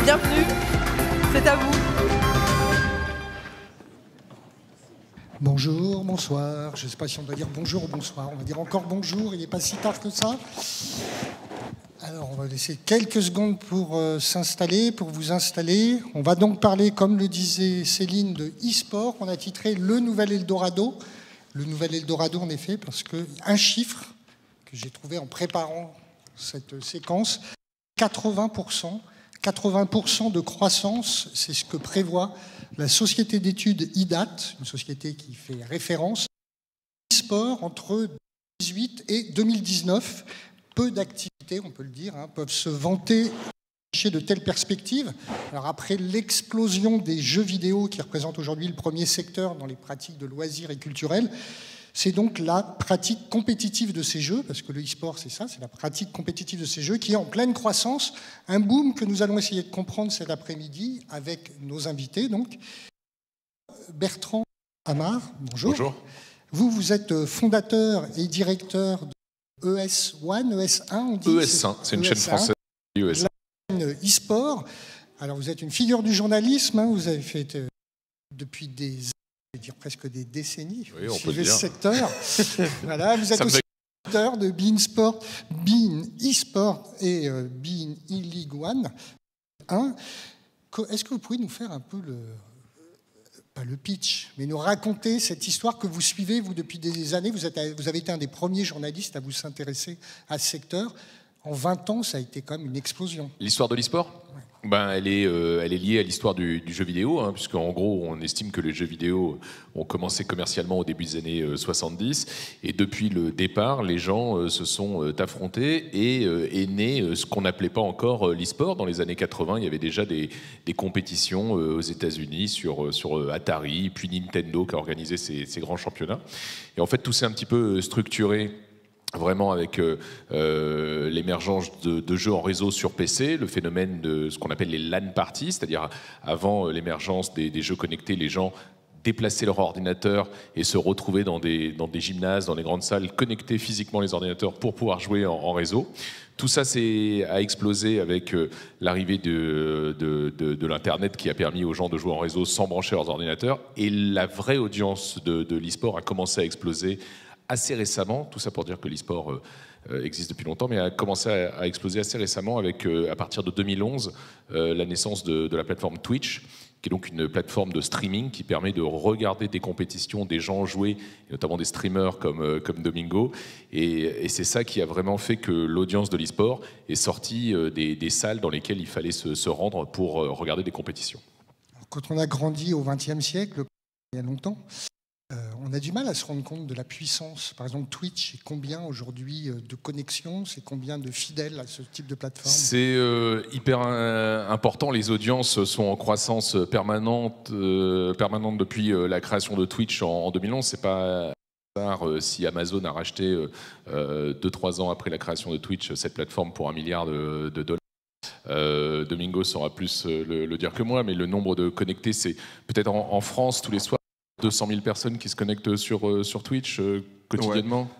bienvenue, c'est à vous. Bonjour, bonsoir, je ne sais pas si on doit dire bonjour ou bonsoir, on va dire encore bonjour, il n'est pas si tard que ça. Alors on va laisser quelques secondes pour s'installer, pour vous installer. On va donc parler, comme le disait Céline, de e-sport. On a titré Le Nouvel Eldorado. Le Nouvel Eldorado en effet, parce qu'un chiffre que j'ai trouvé en préparant cette séquence, 80% de croissance, c'est ce que prévoit la société d'études IDAT, une société qui fait référence à l'e-sport entre 2018 et 2019. Peu d'activités, on peut le dire, peuvent se vanter de telles perspectives. Alors après l'explosion des jeux vidéo qui représentent aujourd'hui le premier secteur dans les pratiques de loisirs et culturels, c'est donc la pratique compétitive de ces jeux, parce que le e-sport c'est ça, c'est la pratique compétitive de ces jeux qui est en pleine croissance, un boom que nous allons essayer de comprendre cet après-midi avec nos invités. Donc, Bertrand Amar, bonjour. Bonjour. Vous êtes fondateur et directeur de ES1, ES1 on dit ES1, c'est une chaîne française. ES1. La chaîne e-sport. Alors vous êtes une figure du journalisme, vous avez fait depuis des je vais dire presque des décennies, oui, vous suivez ce secteur. Voilà, vous êtes aussi directeur de beIN eSport et beIN eLeague One 1. Est-ce que vous pouvez nous faire un peu pas le pitch, mais nous raconter cette histoire que vous suivez, vous, depuis des années. Vous avez été un des premiers journalistes à vous intéresser à ce secteur. En 20 ans, ça a été quand même une explosion. L'histoire de l'e-sport ? Ben, elle est liée à l'histoire du jeu vidéo, puisqu'en gros, on estime que les jeux vidéo ont commencé commercialement au début des années 70, et depuis le départ, les gens se sont affrontés et est né ce qu'on n'appelait pas encore l'e-sport. Dans les années 80, il y avait déjà des compétitions aux États-Unis sur Atari, puis Nintendo qui a organisé ces grands championnats. Et en fait, tout s'est un petit peu structuré vraiment avec l'émergence de jeux en réseau sur PC, le phénomène de ce qu'on appelle les LAN parties, c'est-à-dire avant l'émergence des jeux connectés, les gens déplacer leur ordinateur et se retrouver dans des gymnases, dans les grandes salles, connecter physiquement les ordinateurs pour pouvoir jouer en réseau. Tout ça a explosé avec l'arrivée de l'Internet qui a permis aux gens de jouer en réseau sans brancher leurs ordinateurs. Et la vraie audience de l'e-sport a commencé à exploser assez récemment, tout ça pour dire que l'e-sport existe depuis longtemps, mais a commencé à exploser assez récemment avec, à partir de 2011, la naissance de la plateforme Twitch, qui est donc une plateforme de streaming qui permet de regarder des compétitions, des gens jouer, notamment des streamers comme Domingo. Et c'est ça qui a vraiment fait que l'audience de l'e-sport est sortie des salles dans lesquelles il fallait se rendre pour regarder des compétitions. Alors, quand on a grandi au XXe siècle, il y a longtemps, on a du mal à se rendre compte de la puissance. Par exemple, Twitch, c'est combien aujourd'hui de connexions, c'est combien de fidèles à ce type de plateforme? C'est hyper important. Les audiences sont en croissance permanente depuis la création de Twitch en 2011. C'est pas si Amazon a racheté 2-3 ans après la création de Twitch cette plateforme pour $1 milliard. Domingo saura plus le dire que moi, mais le nombre de connectés, c'est peut-être en France tous les soirs 200 000 personnes qui se connectent sur Twitch quotidiennement.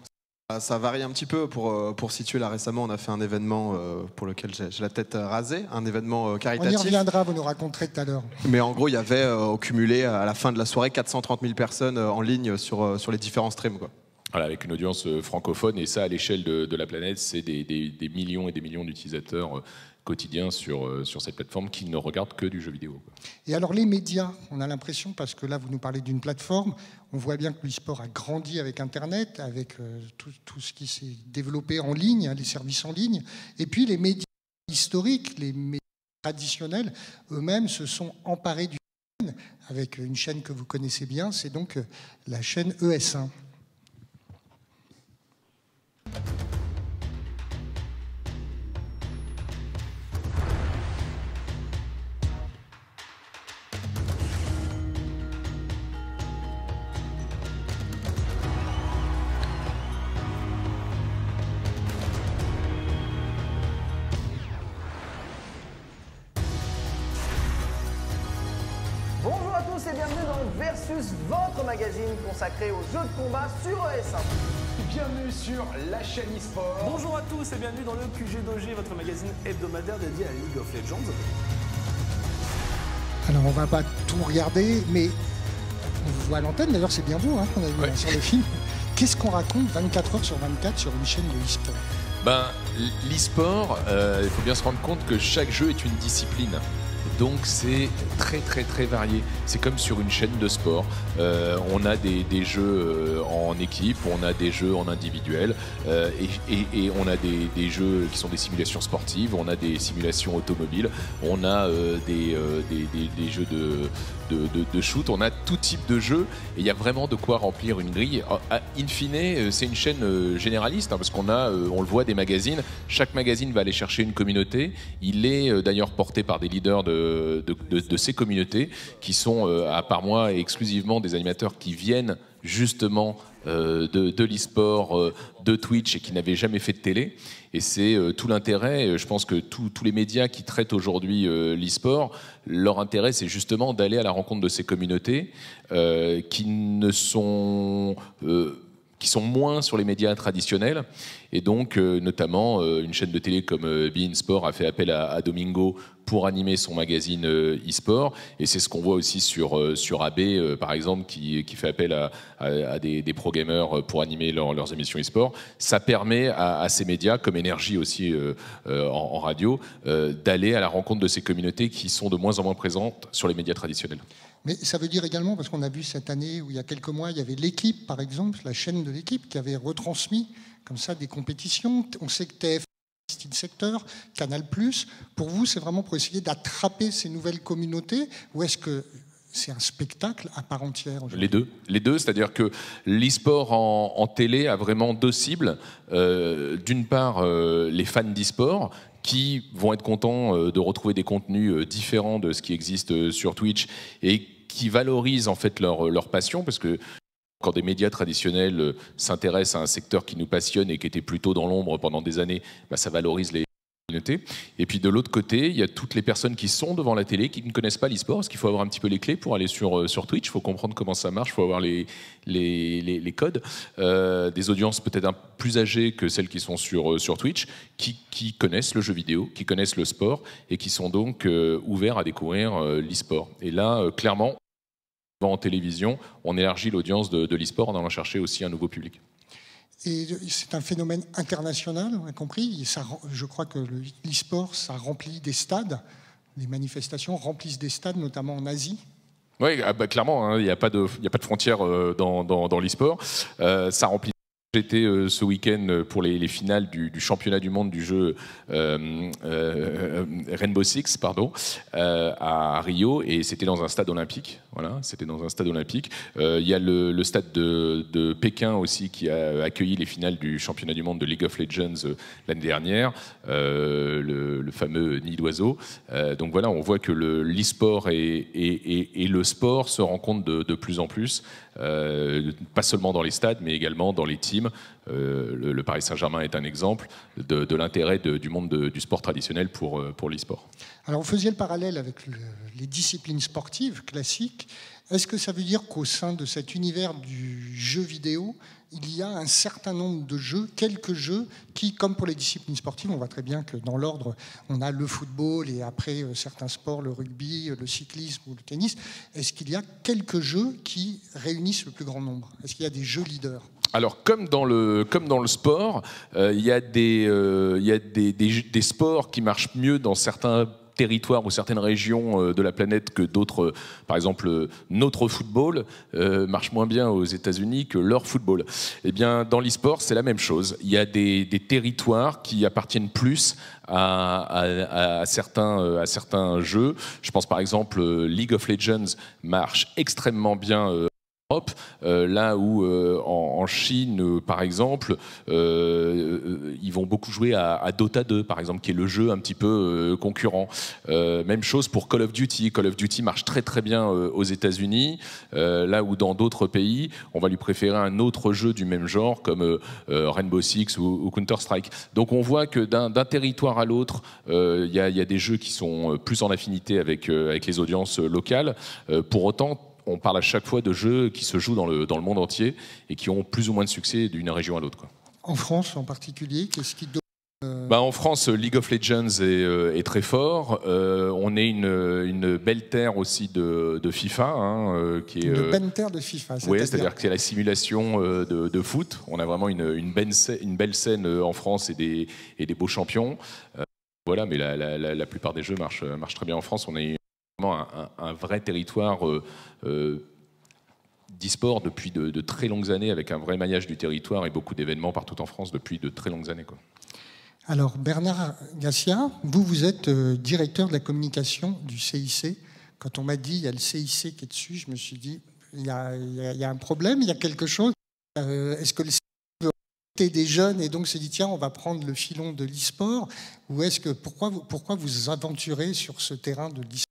Ouais. Ça varie un petit peu. Pour situer, là récemment, on a fait un événement pour lequel j'ai la tête rasée, un événement caritatif. On y reviendra, vous nous raconterez tout à l'heure. Mais en gros, il y avait au cumulé, à la fin de la soirée, 430 000 personnes en ligne sur les différents streams, quoi. Voilà, avec une audience francophone, et ça, à l'échelle de la planète, c'est des millions et des millions d'utilisateurs quotidiens sur cette plateforme qui ne regardent que du jeu vidéo. Et alors les médias, on a l'impression, parce que là vous nous parlez d'une plateforme, on voit bien que l'e-sport a grandi avec Internet, avec tout ce qui s'est développé en ligne, les services en ligne, et puis les médias historiques, les médias traditionnels, eux-mêmes se sont emparés du domaine avec une chaîne que vous connaissez bien, c'est donc la chaîne ES1. Bonjour à tous et bienvenue dans Versus, votre magazine consacré aux jeux de combat sur ES1. Bienvenue sur la chaîne eSport. Bonjour à tous et bienvenue dans le QG Doge, votre magazine hebdomadaire dédié à League of Legends. Alors on va pas tout regarder, mais on vous voit à l'antenne, d'ailleurs c'est bien vous qu'on a vu sur le film. Qu'est-ce qu'on raconte 24 heures sur 24 sur une chaîne de e-sport? L'e-sport, il faut bien se rendre compte que chaque jeu est une discipline. Donc c'est très très très varié. C'est comme sur une chaîne de sport. On a des jeux en équipe, on a des jeux en individuel et on a des jeux qui sont des simulations sportives, on a des simulations automobiles, on a des jeux de shoot, on a tout type de jeux et il y a vraiment de quoi remplir une grille. In fine, c'est une chaîne généraliste parce qu'on on le voit, des magazines. Chaque magazine va aller chercher une communauté. Il est d'ailleurs porté par des leaders de ces communautés qui sont, à part moi, exclusivement des animateurs qui viennent justement de l'e-sport, de Twitch et qui n'avaient jamais fait de télé. Et c'est tout l'intérêt. Je pense que tous les médias qui traitent aujourd'hui l'e-sport, leur intérêt, c'est justement d'aller à la rencontre de ces communautés qui sont moins sur les médias traditionnels. Et donc, notamment, une chaîne de télé comme beIN Sport a fait appel à Domingo pour animer son magazine e-sport. Et c'est ce qu'on voit aussi sur AB, par exemple, qui fait appel à des pro-gamers pour animer leurs émissions e-sport. Ça permet à ces médias, comme Énergie aussi en radio, d'aller à la rencontre de ces communautés qui sont de moins en moins présentes sur les médias traditionnels. Mais ça veut dire également, parce qu'on a vu cette année, où il y a quelques mois, il y avait l'Équipe, par exemple, la chaîne de l'Équipe, qui avait retransmis comme ça des compétitions. On sait que TF1, Style Secteur, Canal+. Pour vous, c'est vraiment pour essayer d'attraper ces nouvelles communautés, ou est-ce que c'est un spectacle à part entière? Les deux, c'est-à-dire que l'e-sport en télé a vraiment deux cibles. D'une part, les fans d'e-sport, qui vont être contents de retrouver des contenus différents de ce qui existe sur Twitch et qui valorisent en fait leur passion, parce que quand des médias traditionnels s'intéressent à un secteur qui nous passionne et qui était plutôt dans l'ombre pendant des années, ça valorise les communautés. Et puis de l'autre côté, il y a toutes les personnes qui sont devant la télé, qui ne connaissent pas l'e-sport, parce qu'il faut avoir un petit peu les clés pour aller sur Twitch, il faut comprendre comment ça marche, il faut avoir les codes. Des audiences peut-être plus âgées que celles qui sont sur Twitch, qui connaissent le jeu vidéo, qui connaissent le sport, et qui sont donc ouverts à découvrir l'e-sport. Et là, clairement, en télévision, on élargit l'audience de l'e-sport en allant chercher aussi un nouveau public. Et c'est un phénomène international, on a compris. Je crois que l'e-sport, ça remplit des stades. Les manifestations remplissent des stades, notamment en Asie. Oui, clairement, il n'y a pas de frontières dans l'e-sport. Ça remplit. J'étais ce week-end pour les finales du championnat du monde du jeu Rainbow Six, à Rio, et c'était dans un stade olympique. Voilà, c'était dans un stade olympique. Il y a le stade de Pékin aussi qui a accueilli les finales du championnat du monde de League of Legends l'année dernière, le fameux nid d'oiseau. Donc voilà, on voit que l'e-sport et le sport se rencontrent de plus en plus, pas seulement dans les stades, mais également dans les teams. Le Paris Saint-Germain est un exemple de l'intérêt du monde du sport traditionnel pour l'e-sport. Alors, vous faisiez le parallèle avec les disciplines sportives classiques. Est-ce que ça veut dire qu'au sein de cet univers du jeu vidéo, il y a un certain nombre de jeux, quelques jeux, qui, comme pour les disciplines sportives, on voit très bien que dans l'ordre, on a le football et après certains sports, le rugby, le cyclisme ou le tennis. Est-ce qu'il y a quelques jeux qui réunissent le plus grand nombre? Est-ce qu'il y a des jeux leaders? Alors, comme dans le sport, il y a des sports qui marchent mieux dans certains territoires ou certaines régions de la planète que d'autres. Par exemple, notre football marche moins bien aux États-Unis que leur football. Eh bien, dans l'e-sport, c'est la même chose. Il y a des territoires qui appartiennent plus à certains jeux. Je pense par exemple, League of Legends marche extrêmement bien Europe, là où en Chine, par exemple, ils vont beaucoup jouer à Dota 2, par exemple, qui est le jeu un petit peu concurrent. Même chose pour Call of Duty. Call of Duty marche très très bien aux États-Unis, là où dans d'autres pays, on va lui préférer un autre jeu du même genre, comme Rainbow Six ou Counter-Strike. Donc on voit que d'un territoire à l'autre, il y a des jeux qui sont plus en affinité avec les audiences locales. Pour autant, on parle à chaque fois de jeux qui se jouent dans le monde entier et qui ont plus ou moins de succès d'une région à l'autre. En France en particulier, qu'est-ce qui En France, League of Legends est très fort. On est une belle terre aussi de FIFA. Qui est, une belle terre de FIFA. Oui, c'est-à-dire que c'est la simulation de foot. On a vraiment une belle scène en France et des beaux champions. Voilà, mais la plupart des jeux marchent très bien en France. On est vraiment un vrai territoire d'e-sport depuis de très longues années, avec un vrai maillage du territoire et beaucoup d'événements partout en France depuis de très longues années, quoi. Alors Bernard Gassia, vous êtes directeur de la communication du CIC. Quand on m'a dit il y a le CIC qui est dessus, je me suis dit il y a un problème, il y a quelque chose. Est-ce que le CIC veut recruter des jeunes et donc se dit tiens on va prendre le filon de l'e-sport, ou est-ce que pourquoi vous aventurez sur ce terrain de l'e-sport?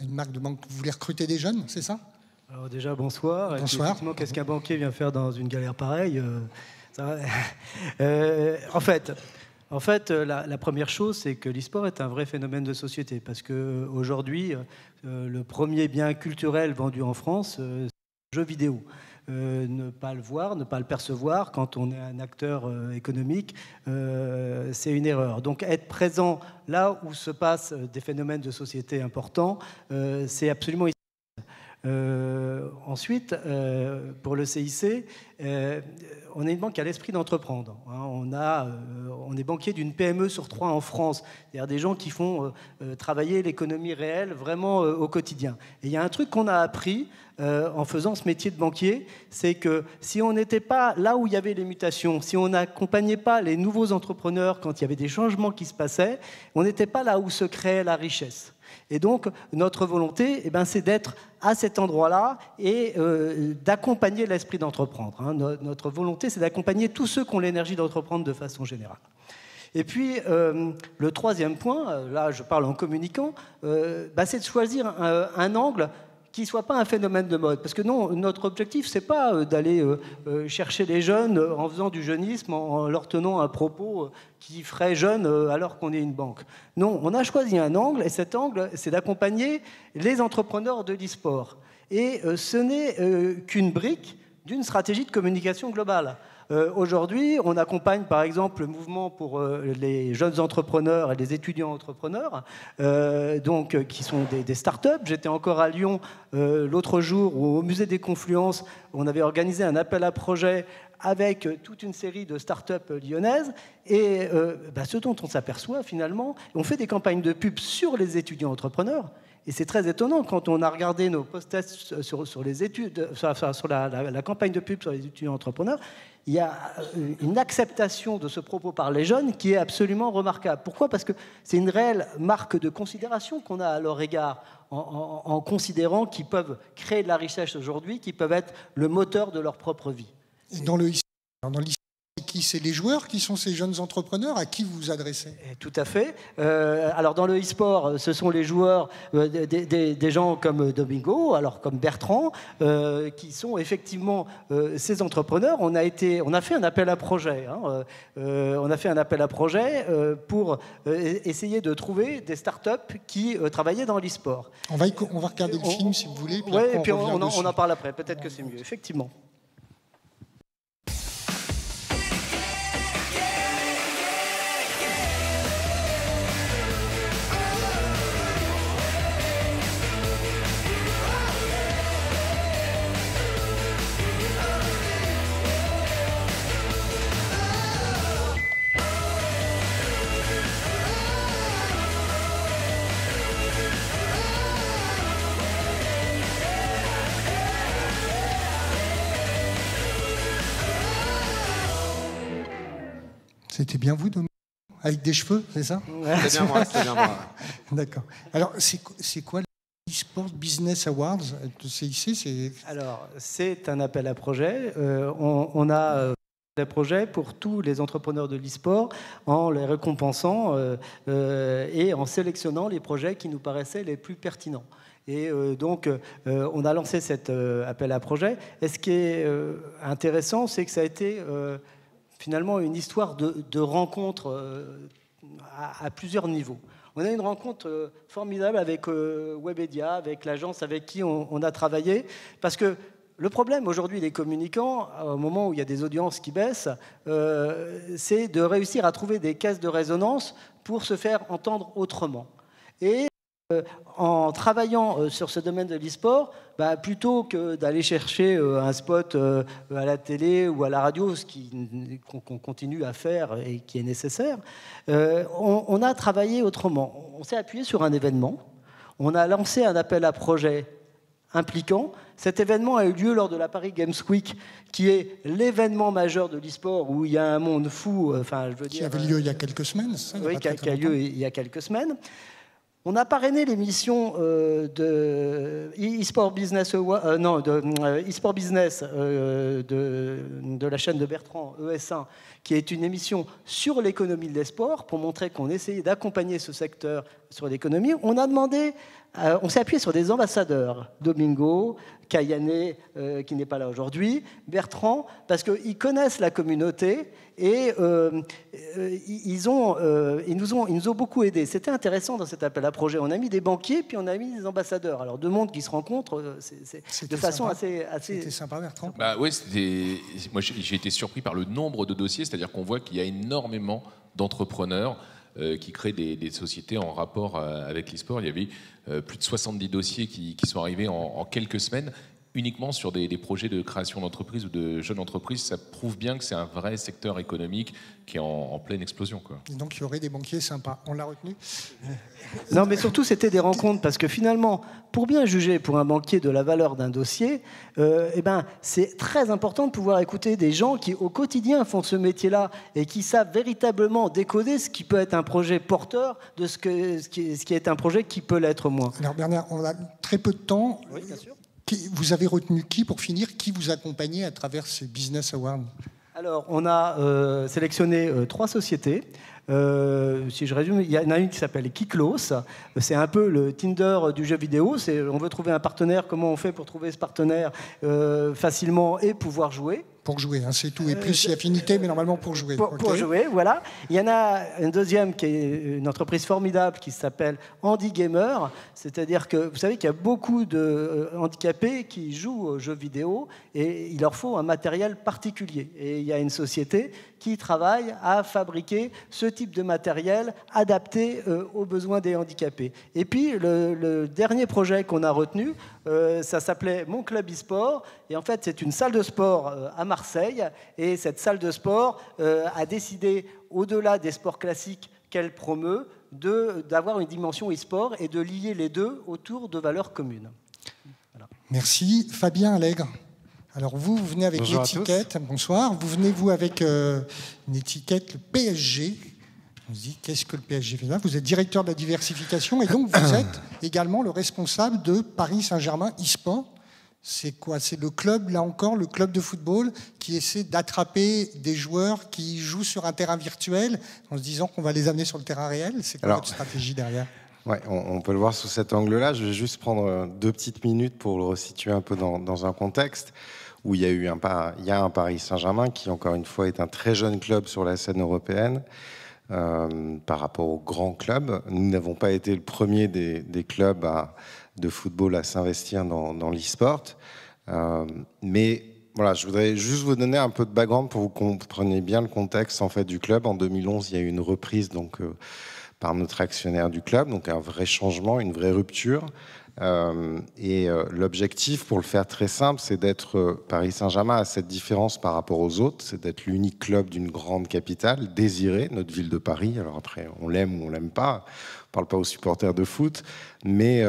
Une marque de banque, vous voulez recruter des jeunes, c'est ça? Alors déjà bonsoir. Bonsoir. Qu'est-ce qu'un banquier vient faire dans une galère pareille? En fait, la première chose, c'est que l'e-sport est un vrai phénomène de société, parce qu'aujourd'hui, le premier bien culturel vendu en France, c'est le jeu vidéo. Ne pas le voir, ne pas le percevoir quand on est un acteur économique, c'est une erreur. Donc être présent là où se passent des phénomènes de société importants, c'est absolument essentiel. Ensuite, pour le CIC, on est une banque qui a l'esprit d'entreprendre. On est banquier d'une PME sur 3 en France, c'est-à-dire des gens qui font travailler l'économie réelle vraiment au quotidien. Et il y a un truc qu'on a appris en faisant ce métier de banquier, c'est que si on n'était pas là où il y avait les mutations, si on n'accompagnait pas les nouveaux entrepreneurs quand il y avait des changements qui se passaient, on n'était pas là où se créait la richesse. Et donc, notre volonté, c'est d'être à cet endroit-là et d'accompagner l'esprit d'entreprendre. Notre volonté, c'est d'accompagner tous ceux qui ont l'énergie d'entreprendre de façon générale. Et puis, le troisième point, là je parle en communiquant, c'est de choisir un angle qui ne soit pas un phénomène de mode. Parce que non, notre objectif, ce n'est pas d'aller chercher les jeunes en faisant du jeunisme, en leur tenant un propos qui ferait jeune alors qu'on est une banque. Non, on a choisi un angle, et cet angle, c'est d'accompagner les entrepreneurs de l'e-sport. Et ce n'est qu'une brique d'une stratégie de communication globale. Aujourd'hui, on accompagne par exemple le mouvement pour les jeunes entrepreneurs et les étudiants entrepreneurs, qui sont des start-up. J'étais encore à Lyon l'autre jour où, au musée des Confluences, on avait organisé un appel à projet avec toute une série de start-up lyonnaises. Et ce dont on s'aperçoit finalement, on fait des campagnes de pub sur les étudiants entrepreneurs. Et c'est très étonnant quand on a regardé nos post-tests sur les études, sur la campagne de pub sur les étudiants entrepreneurs, il y a une acceptation de ce propos par les jeunes qui est absolument remarquable. Pourquoi ? Parce que c'est une réelle marque de considération qu'on a à leur égard, en considérant qu'ils peuvent créer de la richesse aujourd'hui, qu'ils peuvent être le moteur de leur propre vie. Et dans le c'est les joueurs qui sont ces jeunes entrepreneurs à qui vous vous adressez? Tout à fait. Alors dans le e-sport, ce sont les joueurs, des gens comme Domingo, alors comme Bertrand, qui sont effectivement ces entrepreneurs. On a fait un appel à projet. On a fait un appel à projet pour essayer de trouver des startups qui travaillaient dans l'e-sport. On va regarder le film si vous voulez. Oui, et puis on en parle après. Peut-être que c'est mieux, effectivement. C'était bien vous, Dominique ? Avec des cheveux, c'est ça ? C'est bien moi. D'accord. Alors, c'est quoi l'e-sport Business Awards de CIC ? Alors, c'est un appel à projet. On a des projets pour tous les entrepreneurs de l'e-sport en les récompensant et en sélectionnant les projets qui nous paraissaient les plus pertinents. Et donc, on a lancé cet appel à projet. Et ce qui est intéressant, c'est que ça a été finalement une histoire de rencontre à plusieurs niveaux. On a une rencontre formidable avec Webedia, avec l'agence avec qui on a travaillé, parce que Le problème aujourd'hui des communicants, au moment où il y a des audiences qui baissent, c'est de réussir à trouver des caisses de résonance pour se faire entendre autrement. Et en travaillant sur ce domaine de l'e-sport, plutôt que d'aller chercher un spot à la télé ou à la radio, ce qu'on continue à faire et qui est nécessaire, on a travaillé autrement. On s'est appuyé sur un événement, on a lancé un appel à projet impliquant. Cet événement a eu lieu lors de la Paris Games Week, qui est l'événement majeur de l'e-sport, où il y a un monde fou. Qui avait lieu il y a quelques semaines. Ça, oui, qui a lieu il y a quelques semaines. On a parrainé l'émission de eSport Business, eSport Business de la chaîne de Bertrand, ES1, qui est une émission sur l'économie de l'e-sport, pour montrer qu'on essayait d'accompagner ce secteur sur l'économie. On s'est appuyé sur des ambassadeurs, Domingo, Kayane, qui n'est pas là aujourd'hui, Bertrand, parce qu'ils connaissent la communauté et ils nous ont beaucoup aidés. C'était intéressant dans cet appel à projet. On a mis des banquiers, puis on a mis des ambassadeurs. Alors, deux mondes qui se rencontrent de façon assez... C'était sympa, Bertrand. Oui, moi j'ai été surpris par le nombre de dossiers, c'est-à-dire qu'on voit qu'il y a énormément d'entrepreneurs qui créent des sociétés en rapport avec l'e-sport. Il y avait plus de 70 dossiers qui sont arrivés en quelques semaines, uniquement sur des projets de création d'entreprises ou de jeunes entreprises. Ça prouve bien que c'est un vrai secteur économique qui est en pleine explosion, quoi. Et donc il y aurait des banquiers sympas. On l'a retenu ? Non, mais surtout c'était des rencontres, parce que finalement, pour bien juger pour un banquier de la valeur d'un dossier, c'est très important de pouvoir écouter des gens qui au quotidien font ce métier-là et qui savent véritablement décoder ce qui peut être un projet porteur de ce qui est un projet qui peut l'être moins. Alors Bernard, on a très peu de temps. Oui, bien sûr. Vous avez retenu qui, pour finir, qui vous accompagnait à travers ces Business Awards ? Alors, on a sélectionné 3 sociétés. Si je résume, il y en a une qui s'appelle Kiklos. C'est un peu le Tinder du jeu vidéo. On veut trouver un partenaire. Comment on fait pour trouver ce partenaire facilement et pouvoir jouer ? Pour jouer, hein, c'est tout. Et plus si affinité, mais normalement pour jouer. Pour jouer, voilà. Il y en a une deuxième qui est une entreprise formidable qui s'appelle Handy Gamer. C'est-à-dire que vous savez qu'il y a beaucoup de handicapés qui jouent aux jeux vidéo et il leur faut un matériel particulier. Et il y a une société qui travaille à fabriquer ce type de matériel adapté aux besoins des handicapés. Et puis, le dernier projet qu'on a retenu, ça s'appelait Mon Club e-sport. Et en fait, c'est une salle de sport à Marseille. Et cette salle de sport a décidé, au-delà des sports classiques qu'elle promeut, d'avoir une dimension e-sport et de lier les deux autour de valeurs communes. Voilà. Merci. Fabien Allègre. Alors vous venez avec l'étiquette, bonsoir, vous avec une étiquette, le PSG. On se dit, qu'est-ce que le PSG fait là ? Vous êtes directeur de la diversification et donc vous êtes également le responsable de Paris Saint-Germain e-sport. C'est quoi ? C'est le club, là encore, le club de football qui essaie d'attraper des joueurs qui jouent sur un terrain virtuel en se disant qu'on va les amener sur le terrain réel. C'est quoi votre stratégie derrière ? Ouais, on peut le voir sous cet angle-là. Je vais juste prendre 2 petites minutes pour le resituer un peu dans un contexte où il y a un Paris Saint-Germain qui, encore une fois, est un très jeune club sur la scène européenne par rapport aux grands clubs. Nous n'avons pas été le premier des clubs de football à s'investir dans l'e-sport. Mais voilà, je voudrais juste vous donner un peu de background pour que vous compreniez bien le contexte en fait, du club. En 2011, il y a eu une reprise par notre actionnaire du club, donc un vrai changement, une vraie rupture. L'objectif, pour le faire très simple, c'est d'être Paris Saint-Germain à cette différence par rapport aux autres, c'est d'être l'unique club d'une grande capitale, désirée, notre ville de Paris. Alors après, on l'aime ou on l'aime pas, on parle pas aux supporters de foot, mais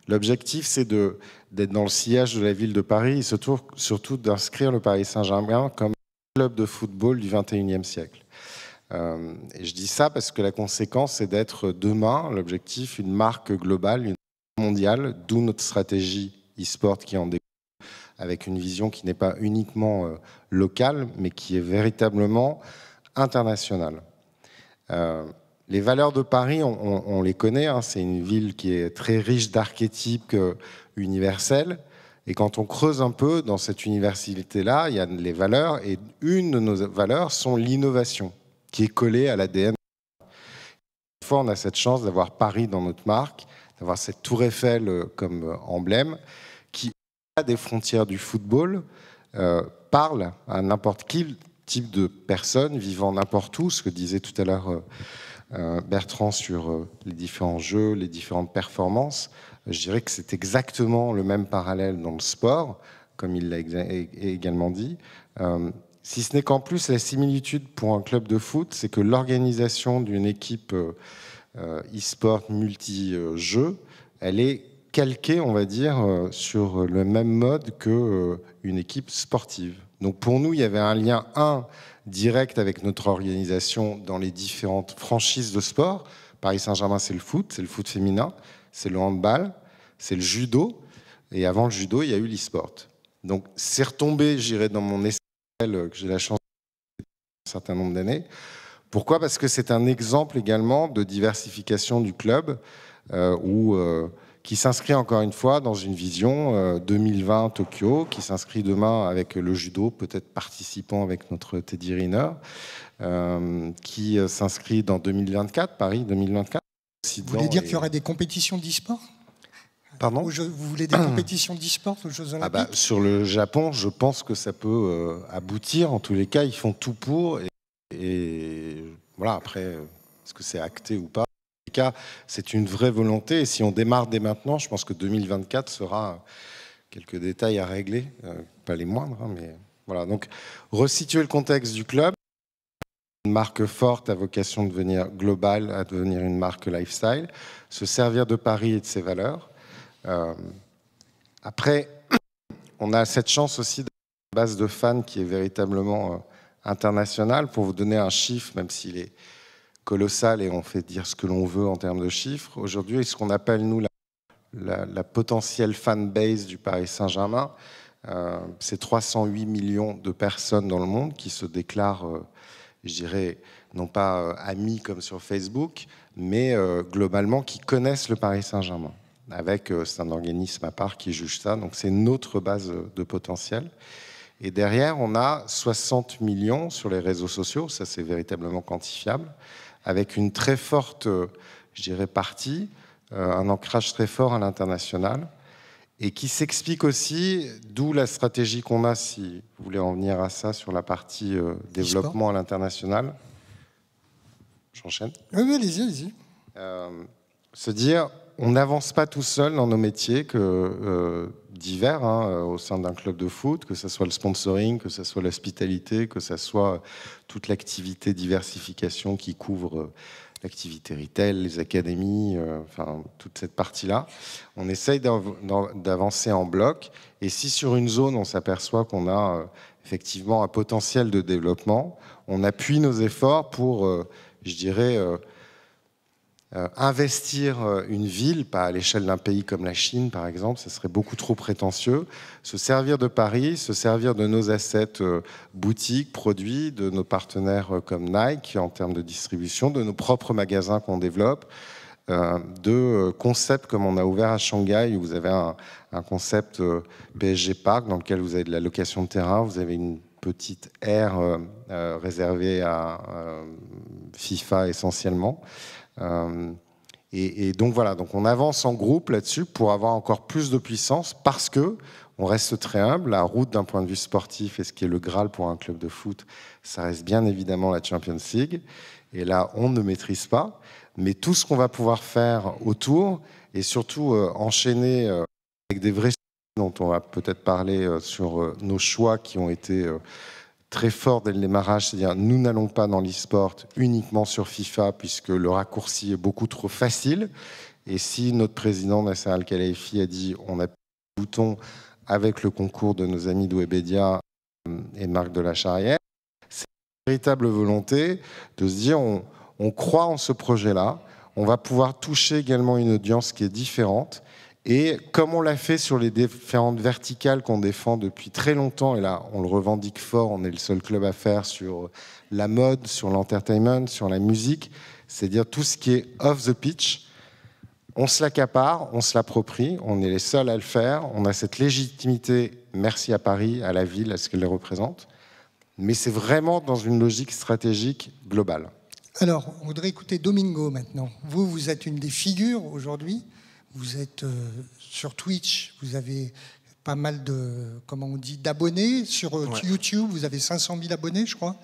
l'objectif, c'est d'être dans le sillage de la ville de Paris et surtout d'inscrire le Paris Saint-Germain comme club de football du XXIe siècle. Et je dis ça parce que la conséquence, c'est d'être demain, l'objectif, une marque globale, une marque mondiale, d'où notre stratégie e-sport qui en découle, avec une vision qui n'est pas uniquement locale, mais qui est véritablement internationale. Les valeurs de Paris, on les connaît, hein, c'est une ville qui est très riche d'archétypes universels. Et quand on creuse un peu dans cette universalité-là, il y a les valeurs, et une de nos valeurs sont l'innovation, qui est collée à l'ADN. Une fois, on a cette chance d'avoir Paris dans notre marque, d'avoir cette tour Eiffel comme emblème, qui des frontières du football parle à n'importe quel type de personne vivant n'importe où, ce que disait tout à l'heure Bertrand sur les différents jeux, les différentes performances. Je dirais que c'est exactement le même parallèle dans le sport, comme il l'a également dit. Si ce n'est qu'en plus, la similitude pour un club de foot, c'est que l'organisation d'une équipe e-sport multi-jeu, elle est calquée, on va dire, sur le même mode qu'une équipe sportive. Donc pour nous, il y avait un lien, direct avec notre organisation dans les différentes franchises de sport. Paris Saint-Germain, c'est le foot féminin, c'est le handball, c'est le judo, et avant le judo, il y a eu l'e-sport. Donc c'est retombé, j'irais, dans mon essai que j'ai la chance de un certain nombre d'années. Pourquoi ? Parce que c'est un exemple également de diversification du club qui s'inscrit encore une fois dans une vision 2020 Tokyo, qui s'inscrit demain avec le judo, peut-être participant avec notre Teddy Riner, qui s'inscrit dans 2024, Paris 2024. Vous voulez dire qu'il y aura des compétitions d'e-sport ? Pardon ? Vous voulez des compétitions d'e-sport aux Jeux Olympiques ? Sur le Japon, je pense que ça peut aboutir. En tous les cas, ils font tout pour. Et voilà, après, est-ce que c'est acté ou pas ? En tout cas, c'est une vraie volonté. Et si on démarre dès maintenant, je pense que 2024 sera quelques détails à régler, pas les moindres, mais voilà. Donc, resituer le contexte du club. Une marque forte à vocation de devenir globale, à devenir une marque lifestyle. Se servir de Paris et de ses valeurs. Après, on a cette chance aussi d'avoir une base de fans qui est véritablement internationale. Pour vous donner un chiffre, même s'il est colossal et on fait dire ce que l'on veut en termes de chiffres, aujourd'hui, ce qu'on appelle, nous, la potentielle fanbase du Paris Saint-Germain, c'est 308 millions de personnes dans le monde qui se déclarent, je dirais, non pas amis comme sur Facebook, mais globalement qui connaissent le Paris Saint-Germain. C'est un organisme à part qui juge ça, donc c'est notre base de potentiel. Et derrière, on a 60 millions sur les réseaux sociaux, ça c'est véritablement quantifiable, avec une très forte, je dirais, partie, un ancrage très fort à l'international, et qui s'explique aussi, d'où la stratégie qu'on a, si vous voulez en venir à ça, sur la partie développement à l'international. J'enchaîne ? Oui, allez-y. Se dire, on n'avance pas tout seul dans nos métiers divers au sein d'un club de foot, que ce soit le sponsoring, que ce soit l'hospitalité, que ce soit toute l'activité diversification qui couvre l'activité retail, les académies, toute cette partie-là. On essaye d'avancer en bloc. Et si sur une zone, on s'aperçoit qu'on a effectivement un potentiel de développement, on appuie nos efforts pour, je dirais, investir une ville, pas à l'échelle d'un pays comme la Chine par exemple, ce serait beaucoup trop prétentieux, se servir de Paris, se servir de nos assets boutiques, produits, de nos partenaires comme Nike en termes de distribution, de nos propres magasins qu'on développe, de concepts comme on a ouvert à Shanghai où vous avez un concept PSG Park dans lequel vous avez de la location de terrain, vous avez une petite aire réservée à FIFA essentiellement. Et donc voilà, donc on avance en groupe là-dessus pour avoir encore plus de puissance parce que on reste très humble. La route d'un point de vue sportif et ce qui est le Graal pour un club de foot, ça reste bien évidemment la Champions League. Et là, on ne maîtrise pas. Mais tout ce qu'on va pouvoir faire autour et surtout enchaîner avec des vrais dont on va peut-être parler sur nos choix qui ont été très fort dès le démarrage, c'est-à-dire nous n'allons pas dans l'e-sport uniquement sur FIFA puisque le raccourci est beaucoup trop facile. Et si notre président Nasser Al-Khelaifi a dit on appuie le bouton avec le concours de nos amis de Webedia et Marc de la Charrière, c'est une véritable volonté de se dire on croit en ce projet-là, on va pouvoir toucher également une audience qui est différente. Et comme on l'a fait sur les différentes verticales qu'on défend depuis très longtemps, et là on le revendique fort, on est le seul club à faire sur la mode, sur l'entertainment, sur la musique, c'est-à-dire tout ce qui est off the pitch, on se l'accapare, on se l'approprie, on est les seuls à le faire, on a cette légitimité, merci à Paris, à la ville, à ce qu'elle les représente, mais c'est vraiment dans une logique stratégique globale. Alors, on voudrait écouter Domingo maintenant. Vous êtes une des figures aujourd'hui. Vous êtes sur Twitch, vous avez pas mal de, comment on dit, d'abonnés sur YouTube. Vous avez 500 000 abonnés, je crois.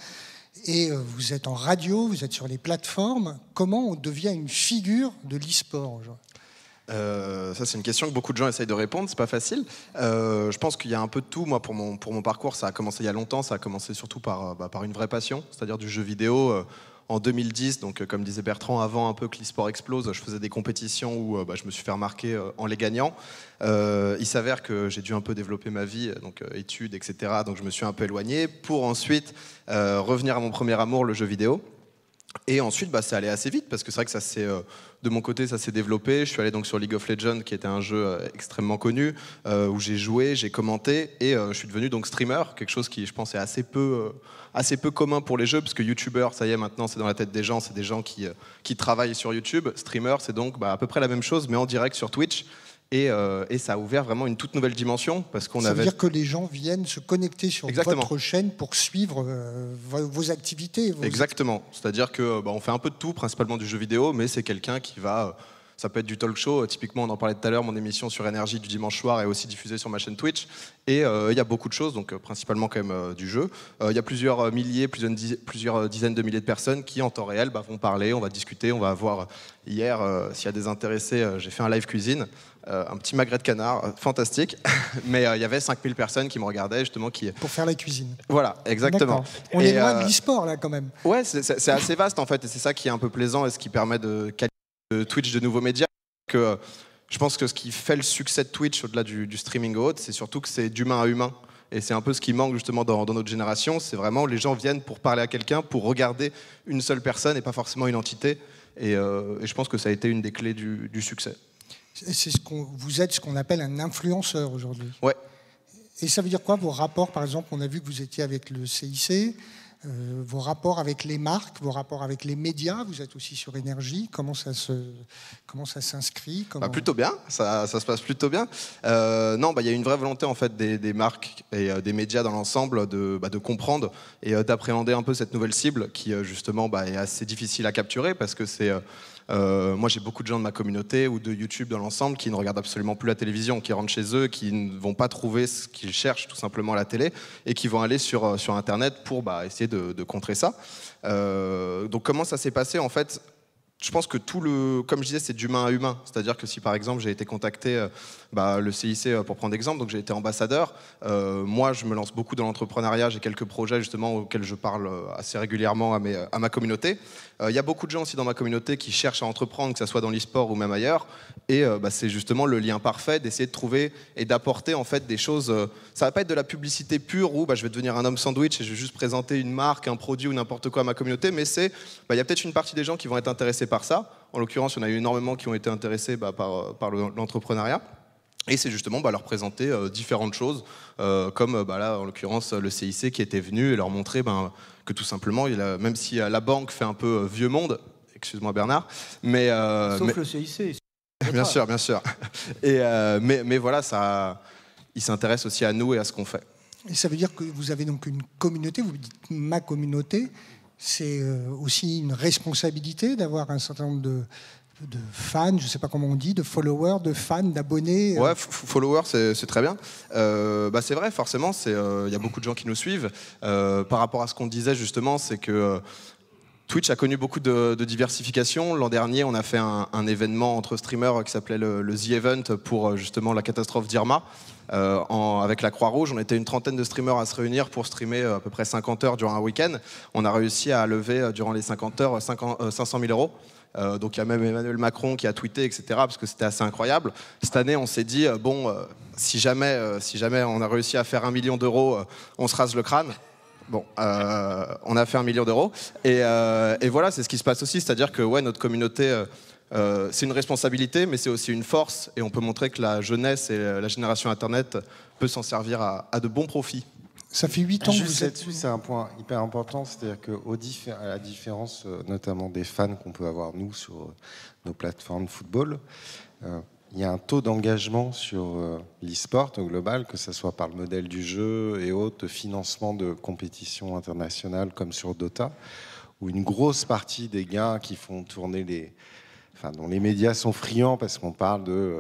Et vous êtes en radio, vous êtes sur les plateformes. Comment on devient une figure de l'e-sport? Ça, c'est une question que beaucoup de gens essayent de répondre, c'est pas facile. Je pense qu'il y a un peu de tout. Moi, pour mon parcours, ça a commencé il y a longtemps. Ça a commencé surtout par une vraie passion, c'est-à-dire du jeu vidéo. En 2010, donc comme disait Bertrand, avant un peu que l'e-sport explose, je faisais des compétitions où je me suis fait remarquer en les gagnant. Il s'avère que j'ai dû un peu développer ma vie, donc études, etc. Donc je me suis un peu éloigné pour ensuite revenir à mon premier amour, le jeu vidéo. Et ensuite, ça allait assez vite parce que c'est vrai que ça s'est, de mon côté, ça s'est développé. Je suis allé donc sur League of Legends, qui était un jeu extrêmement connu, où j'ai joué, j'ai commenté, et je suis devenu donc streamer, quelque chose qui, je pense, est assez peu commun pour les jeux, parce que YouTuber, ça y est, maintenant, c'est dans la tête des gens, c'est des gens qui travaillent sur YouTube. Streamer, c'est donc à peu près la même chose, mais en direct sur Twitch. Et ça a ouvert vraiment une toute nouvelle dimension parce qu'on Ça veut dire que les gens viennent se connecter sur votre chaîne pour suivre vos activités. Exactement. C'est-à-dire que on fait un peu de tout, principalement du jeu vidéo, mais c'est quelqu'un qui va... Ça peut être du talk show. Typiquement, on en parlait tout à l'heure, mon émission sur Énergie du dimanche soir est aussi diffusée sur ma chaîne Twitch. Et il y a beaucoup de choses, donc principalement quand même du jeu. Il y a plusieurs milliers, plusieurs dizaines de milliers de personnes qui, en temps réel, vont parler, on va discuter, on va avoir... Hier, s'il y a des intéressés, j'ai fait un live cuisine. Un petit magret de canard, fantastique. Mais il y avait 5000 personnes qui me regardaient, justement. Pour faire la cuisine. Voilà, exactement. On est loin de l'e-sport, là, quand même. Ouais, c'est assez vaste, en fait. Et c'est ça qui est un peu plaisant et ce qui permet de Twitch de nouveaux médias. Que je pense que ce qui fait le succès de Twitch, au-delà du streaming ou autre, c'est surtout que c'est d'humain à humain. Et c'est un peu ce qui manque justement dans notre génération. C'est vraiment les gens viennent pour parler à quelqu'un, pour regarder une seule personne et pas forcément une entité. Et je pense que ça a été une des clés du succès. Vous êtes ce qu'on appelle un influenceur aujourd'hui. Ouais. Et ça veut dire quoi, vos rapports? Par exemple, on a vu que vous étiez avec le CIC, vos rapports avec les marques, vos rapports avec les médias. Vous êtes aussi sur Énergie. Comment ça s'inscrit? Plutôt bien, ça se passe plutôt bien. Non, il y a une vraie volonté en fait des marques et des médias dans l'ensemble de comprendre et d'appréhender un peu cette nouvelle cible qui justement est assez difficile à capturer parce que c'est... moi, j'ai beaucoup de gens de ma communauté ou de YouTube dans l'ensemble qui ne regardent absolument plus la télévision, qui rentrent chez eux, qui ne vont pas trouver ce qu'ils cherchent tout simplement à la télé et qui vont aller sur Internet pour essayer de contrer ça. Donc, comment ça s'est passé? En fait, je pense que comme je disais, c'est d'humain à humain. C'est-à-dire que si par exemple j'ai été contacté, le CIC pour prendre exemple, donc j'ai été ambassadeur. Moi, je me lance beaucoup dans l'entrepreneuriat. J'ai quelques projets justement auxquels je parle assez régulièrement à ma communauté. Il y a beaucoup de gens aussi dans ma communauté qui cherchent à entreprendre, que ce soit dans l'e-sport ou même ailleurs. Et c'est justement le lien parfait d'essayer de trouver et d'apporter en fait des choses. Ça va pas être de la publicité pure où je vais devenir un homme sandwich et je vais juste présenter une marque, un produit ou n'importe quoi à ma communauté. Mais il y a peut-être une partie des gens qui vont être intéressés par ça. En l'occurrence, il y en a eu énormément qui ont été intéressés par l'entrepreneuriat. Et c'est justement leur présenter différentes choses, comme là, en l'occurrence, le CIC qui était venu et leur montrer que tout simplement, même si la banque fait un peu vieux monde, excuse-moi Bernard, Sauf le CIC. Bien sûr, bien sûr. Mais voilà, il s'intéresse aussi à nous et à ce qu'on fait. Et ça veut dire que vous avez donc une communauté, vous dites ma communauté, c'est aussi une responsabilité d'avoir un certain nombre de fans, je ne sais pas comment on dit, de followers, de fans, d'abonnés. Ouais, followers, c'est très bien. C'est vrai, forcément, y a beaucoup de gens qui nous suivent. Par rapport à ce qu'on disait justement, c'est que Twitch a connu beaucoup de diversification. L'an dernier, on a fait un événement entre streamers qui s'appelait le The Event pour justement la catastrophe d'Irma. Avec la Croix-Rouge, on était une trentaine de streamers à se réunir pour streamer à peu près 50 heures durant un week-end. On a réussi à lever durant les 50 heures 500 000 euros. Donc il y a même Emmanuel Macron qui a tweeté, etc. parce que c'était assez incroyable. Cette année, on s'est dit, si jamais on a réussi à faire 1 million d'euros, on se rase le crâne. Bon, on a fait 1 million d'euros. Et voilà, c'est ce qui se passe aussi. C'est-à-dire que notre communauté, c'est une responsabilité, mais c'est aussi une force. Et on peut montrer que la jeunesse et la génération Internet peut s'en servir à de bons profits. Ça fait 8 ans que vous êtes... C'est un point hyper important, c'est-à-dire qu'à la différence notamment des fans qu'on peut avoir nous sur nos plateformes de football, il y a un taux d'engagement sur l'e-sport au global, que ce soit par le modèle du jeu et autres, de financement de compétitions internationales comme sur Dota, où une grosse partie des gains qui font tourner dont les médias sont friands parce qu'on parle de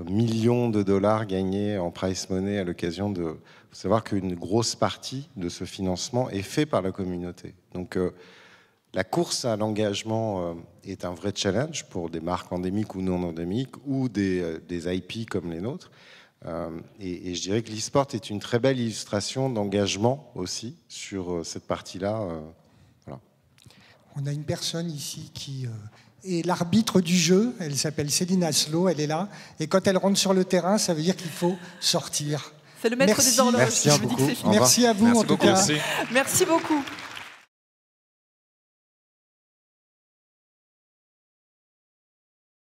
millions de dollars gagnés en prize money à l'occasion de... Il faut savoir qu'une grosse partie de ce financement est fait par la communauté. Donc la course à l'engagement est un vrai challenge pour des marques endémiques ou non endémiques ou des IP comme les nôtres. Et je dirais que l'e-sport est une très belle illustration d'engagement aussi sur cette partie-là. Voilà. On a une personne ici qui est l'arbitre du jeu. Elle s'appelle Céline Aslo, elle est là. Et quand elle rentre sur le terrain, ça veut dire qu'il faut sortir. C'est le maître des horloges. Merci beaucoup. Merci à vous, Merci en tout beaucoup. cas. Merci beaucoup.